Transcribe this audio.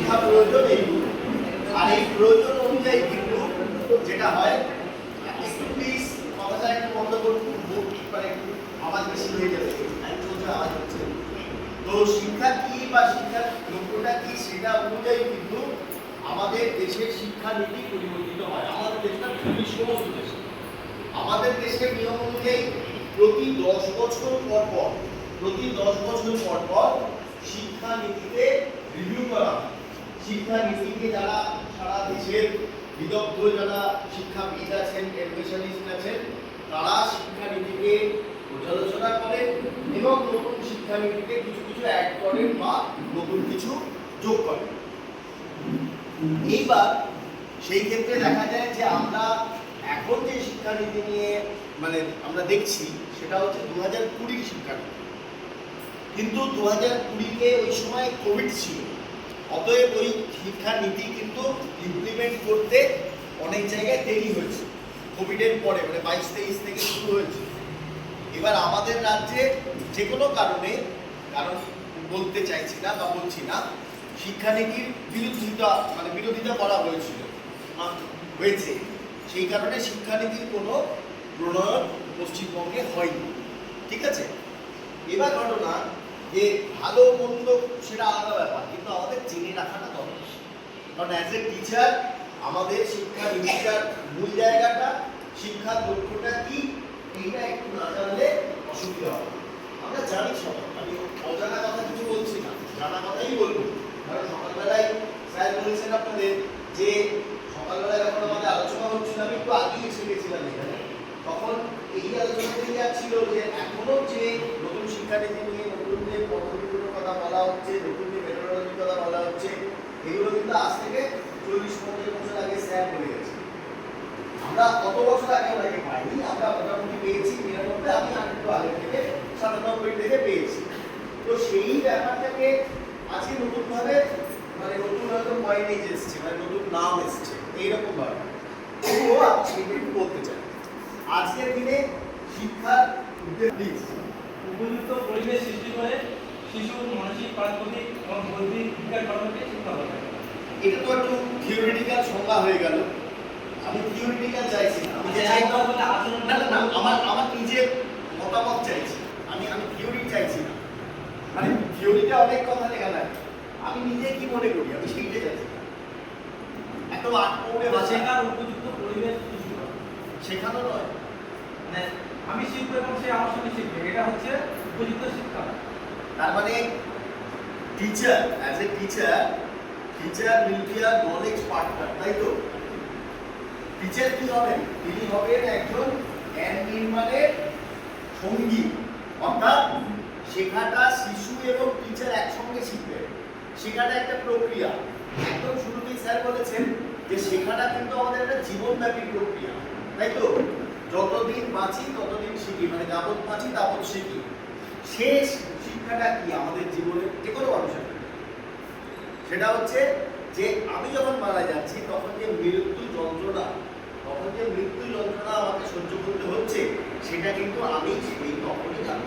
শিক্ষা প্রয়োজন এইটুকু। আর এই প্রয়োজন অনুযায়ী কিন্তু যেটা হয়, একটু প্লিজ কথাটা একটু বন্ধ করুন, মানে একটু আওয়াজ বেশি হয়ে যাবে, একটু আওয়াজ হচ্ছে। তো শিক্ষা কি বা শিক্ষার লক্ষ্যটা কি সেটা অনুযায়ী কিন্তু আমাদের দেশের শিক্ষানীতি পরিবর্তিত হয়। আমাদের দেশটা খুবই সমস্ত দেশ, আমাদের দেশের নিয়ম অনুযায়ী প্রতি 10 বছর পর শিক্ষানীতিতে রিভিউ করা হয়। শিক্ষানীতিকে যারা সারা দেশের বিদগ্ধ যারা শিক্ষাবিদ আছেন, এডুকেশনিস্ট আছেন, তারা শিক্ষানীতিকে পর্যালোচনা করেন এবং নতুন শিক্ষানীতিতে কিছু কিছু অ্যাড করেন বা নতুন কিছু যোগ করেন। এইবার সেই ক্ষেত্রে দেখা যায় যে আমরা এখন যে শিক্ষানীতি নিয়ে মানে আমরা দেখছি সেটা হচ্ছে 2020 শিক্ষানীতি, কিন্তু 2020-কে ওই সময় কোভিড ছিল, অতএব ওই শিক্ষানীতি কিন্তু ইমপ্লিমেন্ট করতে অনেক জায়গায় দেরি হয়েছে কোভিডের পরে, মানে 22-23 থেকে শুরু হয়েছে। এবার আমাদের রাজ্যে যে কোনো কারণে, কারণ বলতে চাইছি না বা বলছি না, শিক্ষানীতির বিরোধিতা করা হয়েছে, সেই কারণে শিক্ষানীতির কোনো প্রণয়ন পশ্চিমবঙ্গে হয়নি। ঠিক আছে, এবার ঘটনা যে ভালো মন্দ সেটা আলাদা ব্যাপার, কিন্তু আমাদের জেনে রাখাটা দরকার। কারণ অ্যাজ এ টিচার আমাদের শিক্ষানীতিটার মূল জায়গাটা, শিক্ষার লক্ষ্যটা কি, এইটা একটু না জানলে অসুবিধা হবে। আমরা জানি সবাই, আমি অজানা কথা কিছু বলছি না, জানা কথাই বলবো। কারণ সকালবেলায় স্যার বলেছেন আপনাদের যে সকালবেলায় যখন আমাদের আলোচনা হচ্ছিল, আমি একটু আগেই এসে গেছিলাম এখানে, তখন এই আলোচনা থেকে যাচ্ছিল যে এখনো যে নতুন শিক্ষানীতি নিয়ে নতুন যে পদ্ধতিগুলোর কথা বলা হচ্ছে, নতুন যে মেথোডলজির কথা বলা হচ্ছে, এগুলো কিন্তু আজ থেকে 40-50 বছর আগে স্যার বলে গেছে। আমরা কত বছর আগে ওনাকে পাইনি, আমরা মোটামুটি পেয়েছি 99, আমি আরেকটু আগে থেকে 97 থেকে পেয়েছি। তো সেই ব্যাপারটাকে আজকে নতুনভাবে মানে নতুন হয়তো পয়েন্টেজ এসছে, মানে নতুন নাম এসছে এইরকম ভাবে, তবুও আমি সেটা একটু বলতে চাই। আজকের দিনে শিক্ষার উপযুক্ত পরিবেশ সৃষ্টি করে শিশুর মানসিক, পারস্পরিক এবং বৌদ্ধিক বিকাশ ঘটাতে শিক্ষা দরকার। এটা তো একটু থিওরিটিক্যাল সংজ্ঞা হয়ে গেল। আমি থিওরিটিক্যাল চাইছি না, আমি চাই না, আমার নিজের মতামত চাইছি, আমি থিওরি চাইছি না। মানে থিওরিতে অনেক কথা লেখা থাকে, আমি নিজে কি মনে করি আমি সেইটা চাইছি। একদম আটপৌড়ে শেখার উপযুক্ত পরিবেশ সৃষ্টি করা, শেখানো নয়, মানে আমি শিখবো এবং সে আমার সঙ্গে শিখবে, এটা হচ্ছে উপযুক্ত শিক্ষা। তার মানে teacher as a teacher will be a knowledge partner, তাই তো? টিচার কি হবেন? তিনি হবেন একজন জ্ঞান নির্মাণের সঙ্গী, অর্থাৎ শেখাটা শিশু এবং টিচার একসঙ্গে শিখবে। শেখাটা একটা প্রক্রিয়া, একদম শুরুতেই স্যার বলেছেন যে শেখাটা কিন্তু আমাদের একটা জীবনব্যাপী প্রক্রিয়া, তাই তো? যতদিন বাঁচি ততদিন শিখি, মানে যাবৎ বাঁচি তাবৎ শিখি। শেষ শিক্ষাটা কি আমাদের জীবনে যে কোনো মানুষের, সেটা হচ্ছে যে আমি যখন মারা যাচ্ছি তখন যে মৃত্যু যন্ত্রণা আমাকে সহ্য করতে হচ্ছে, সেটা কিন্তু আমি সেই তখনই জানি।